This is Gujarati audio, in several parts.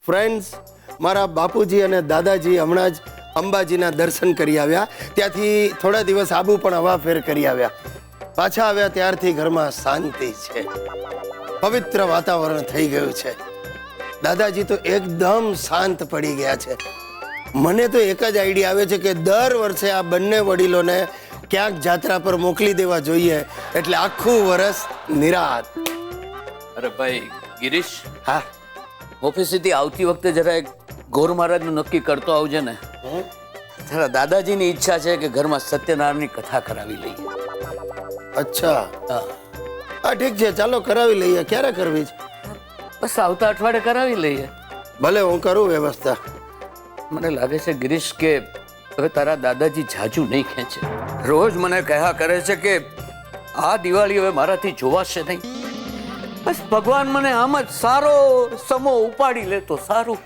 ફ્રેન્ડ્સ, મારા બાપુજી અને દાદાજી હમણાં જ અંબાજીના દર્શન કરી આવ્યા. ત્યાંથી થોડા દિવસ આબુ પણ હવાફેર કરી આવ્યા. પાછા આવ્યા ત્યારથી ઘરમાં શાંતિ છે, પવિત્ર વાતાવરણ થઈ ગયું છે. દાદાજી તો એકદમ શાંત પડી ગયા છે. મને તો એક જ આઈડિયા આવે છે કે દર વર્ષે આ બંને વડીલોને ક્યાંક જાત્રા પર મોકલી દેવા જોઈએ, એટલે આખું વર્ષ નિરાત. અરે ભાઈ ગિરીશ, હા, ઓફિસેથી આવતી વખતે જરા એક ગોર મહારાજનું નક્કી કરતો આવજે ને. જરા દાદાજીની ઈચ્છા છે કે ઘરમાં સત્યનારાયણની કથા કરાવી લઈએ. અચ્છા, હા, હા ઠીક છે, ચાલો કરાવી લઈએ. ક્યારે કરવી છે? બસ આવતા અઠવાડિયે કરાવી લઈએ. ભલે, હું કરું વ્યવસ્થા. મને લાગે છે ગિરીશ કે હવે તારા દાદાજી જાજુ નહીં ખેંચે. રોજ મને કહ્યા કરે છે કે આ દિવાળી હવે મારાથી જોવાશે નહીં. બસ ભગવાન મને આમ જ સારો સમો ઉપાડી લે તો સારું.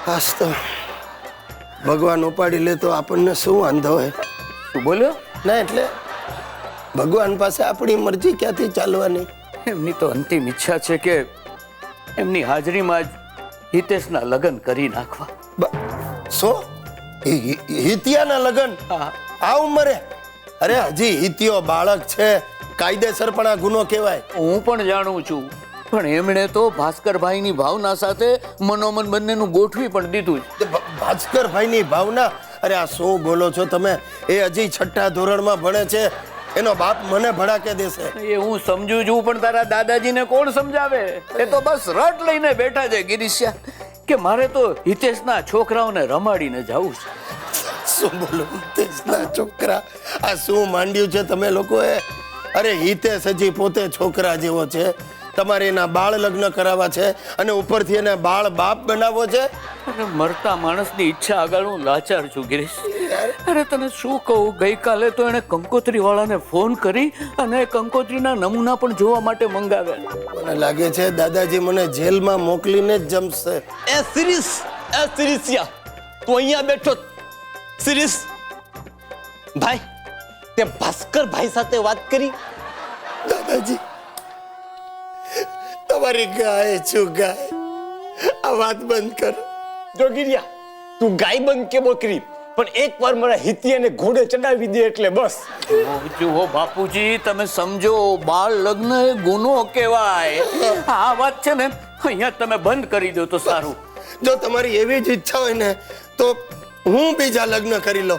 હાસ તો ભગવાન ઉપાડી લે તો આપણને શું વાંધો હોય? શું બોલ્યો? ના એટલે ભગવાન પાસે આપણી મરજી ક્યાંથી ચાલવાની? એમની તો અંતિમ ઈચ્છા છે કે એમની હાજરીમાં જ હિતેશના લગ્ન કરી નાખવા. શું? હિતિયાના લગ્ન આ ઉંમરે? અરે હજી હિતિયો બાળક છે, કાયદેસર પણ આ ગુનો કહેવાય. હું પણ જાણું છું, પણ એમણે તો ભાસ્કરભાઈની ભાવના સાથે મનોમન બંનેનું ગોઠવી પણ દીધું છે. ભાસ્કરભાઈની ભાવના? અરે આ શું બોલો છો તમે? એ હજી 6ઠા ધોરણમાં ભણે છે. એનો બાપ મને ભડાકે દેશે. એ હું સમજુ છું, પણ તારા દાદાજીને કોણ સમજાવે? એ તો બસ રટ લઈને બેઠા છે ગિરીશિયા કે મારે તો હિતેશના છોકરાઓને રમાડીને જવું છે. શું બોલો? હિતેશના છોકરા? આ શું માંડ્યું છે તમે લોકોએ? અરે હિતેશ હજી પોતે છોકરા જેવો છે. તમારે એના બાળ લગ્ન કરાવવા છે અને ઉપરથી એને બાળ બાપ બનાવવો છે? અરે મરતા માણસની ઈચ્છા આગળ હું લાચાર છું ગિરીશ. અરે તને શું કહું, ગઈકાલે તો એને કંકોત્રી વાળાને ફોન કરી અને કંકોત્રીના નમૂના પણ જોવા માટે મંગાવ્યા. મને લાગે છે દાદાજી મને જેલમાં મોકલીને જ જમશે. એ સિરીસિયા તું અહીંયા બેઠો. સિરીસ ભાઈ, તે ભાસ્કર ભાઈ સાથે વાત કરી? દાદાજી, તમારી ગાય છું ગાય. આ વાત બંધ કર. જોગીરિયા, તું ગાય બંધ કે બકરી, પણ એકવાર મારા હિતિયાને ઘોડે ચડાવી દે એટલે બસ. જુઓ બાપુજી, તમે સમજો, બાળ લગ્ન એ ગુનો કહેવાય. આ વાત છે ને અહીંયા તમે બંધ કરી દો તો સારું. જો તમારી એવી જ ઈચ્છા હોય ને તો હું બીજા લગ્ન કરી લો.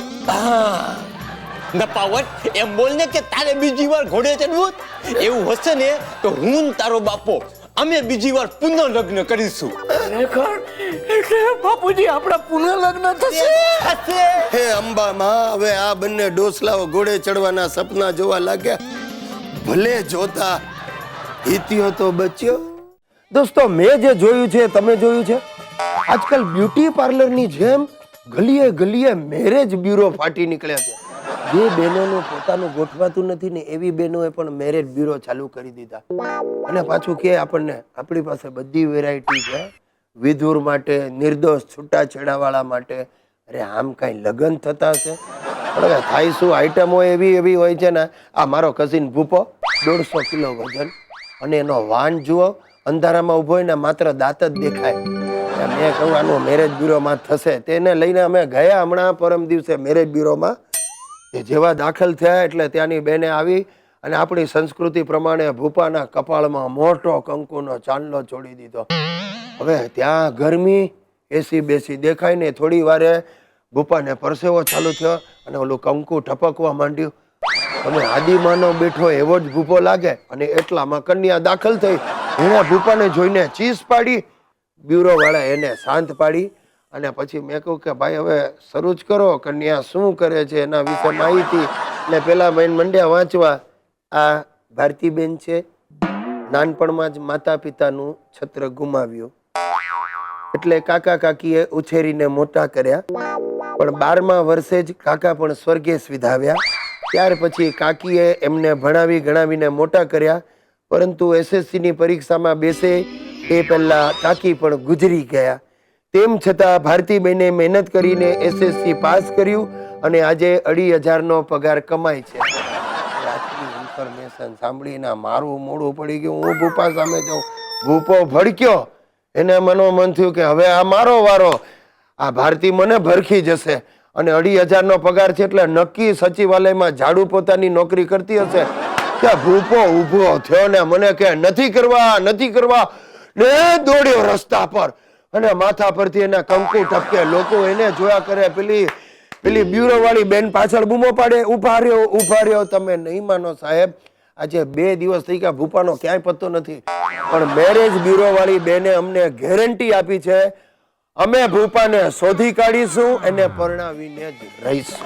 નપાવન એમ બોલ ને કે તારે બીજી વાર ઘોડે ચડવું. એવું હશે ને તો હું તારો બાપો અમે બીજી વાર પુનઃ લગ્ન કરીશું. એટલે બાપુજી આપણા પુનઃ લગ્ન થશે. હે અંબા માં, હવે આ બંને ડોસલાઓ ઘોડે ચડવાના સપના જોવા લાગ્યા. ભલે જોતા હિતિયો તો બચ્યો. દોસ્તો, મેં જે જોયું છે તમે જોયું છે? આજકાલ બ્યુટી પાર્લરની જેમ ગલીએ ગલીએ મેરેજ બ્યુરો ફાટી નીકળ્યા છે. જે બહેનોનું પોતાનું ગોઠવાતું નથી ને એવી બહેનોએ પણ મેરેજ બ્યુરો ચાલુ કરી દીધા. અને પાછું કે આપણને આપણી પાસે બધી વેરાયટી છે, વિધુર માટે, નિર્દોષ છૂટાછેડાવાળા માટે. અરે આમ કાંઈ લગ્ન થતા હશે? પણ હવે થાય શું, આઈટમો એવી હોય છે ને. આ મારો કઝિન ભૂપો 150 કિલો વજન, અને એનો વાન જુઓ, અંધારામાં ઉભો હોય ને માત્ર દાંત જ દેખાય. મેં કહ્યું આનું મેરેજ બ્યુરોમાં થશે. તેને લઈને અમે ગયા હમણાં પરમ દિવસે મેરેજ બ્યુરોમાં. એ જેવા દાખલ થયા એટલે ત્યાંની બેને આવી અને આપણી સંસ્કૃતિ પ્રમાણે ભૂપાના કપાળમાં મોટો કંકુનો ચાંદલો છોડી દીધો. હવે ત્યાં ગરમી, એસી બેસી દેખાય ને થોડી વારે ભૂપાને પરસેવો ચાલુ થયો અને ઓલું કંકુ ટપકવા માંડ્યું. તમે આદિમાનો બેઠો એવો જ ભૂપો લાગે. અને એટલામાં કન્યા દાખલ થઈ. એણે ભૂપાને જોઈને ચીસ પાડી. બ્યુરો વાળા એને શાંત પાડી અને પછી મેં કહ્યું કે ભાઈ હવે શરૂ જ કરો, કન્યા શું કરે છે એના વિશે માહિતી. એટલે પેલા બહેન મંડ્યા વાંચવા. આ ભારતીબેન છે, નાનપણમાં જ માતા પિતાનું છત્ર ગુમાવ્યું, એટલે કાકા કાકીએ ઉછેરીને મોટા કર્યા. પણ 12મા વર્ષે જ કાકા પણ સ્વર્ગેશ વિધાવ્યા. ત્યાર પછી કાકીએ એમને ભણાવી ગણાવીને મોટા કર્યા. પરંતુ SSC ની પરીક્ષામાં બેસે એ પહેલા કાકી પણ ગુજરી ગયા. તેમ છતાં ભારતીબેને મહેનત કરીને SSC પાસ કર્યું અને આજે 2,500નો પગાર કમાય છે. આટલી ઇન્ફોર્મેશન સાંભળીને મારું મોઢું પડી ગયું. હું ભૂપા સામે જાઉં. ભૂપો ભડક્યો. એને મનોમન થયું કે હવે આ મારો વારો, આ ભારતી મને ભરખી જશે અને 2,500 પગાર છે એટલે નક્કી સચિવાલયમાં ઝાડુ પોતાની નોકરી કરતી હશે. ત્યાં ભૂપો ઊભો થયો ને મને કે નથી કરવા ને દોડ્યો રસ્તા પર અને માથા પરથી એના કંકુ ટપકે. લોકો એને જોયા કરે. પેલી બ્યુરો વાળી બેન પાછળ બૂમો પાડે, ઉભા રહ્યો. તમે નહીં માનો સાહેબ, આજે 2 દિવસ થઈ ગયા ભૂપાનો ક્યાંય પત્તો નથી. પણ મેરેજ બ્યુરો વાળી બેને અમને ગેરંટી આપી છે, અમે ભૂપાને શોધી કાઢીશું, એને પરણાવીને જ રહીશું.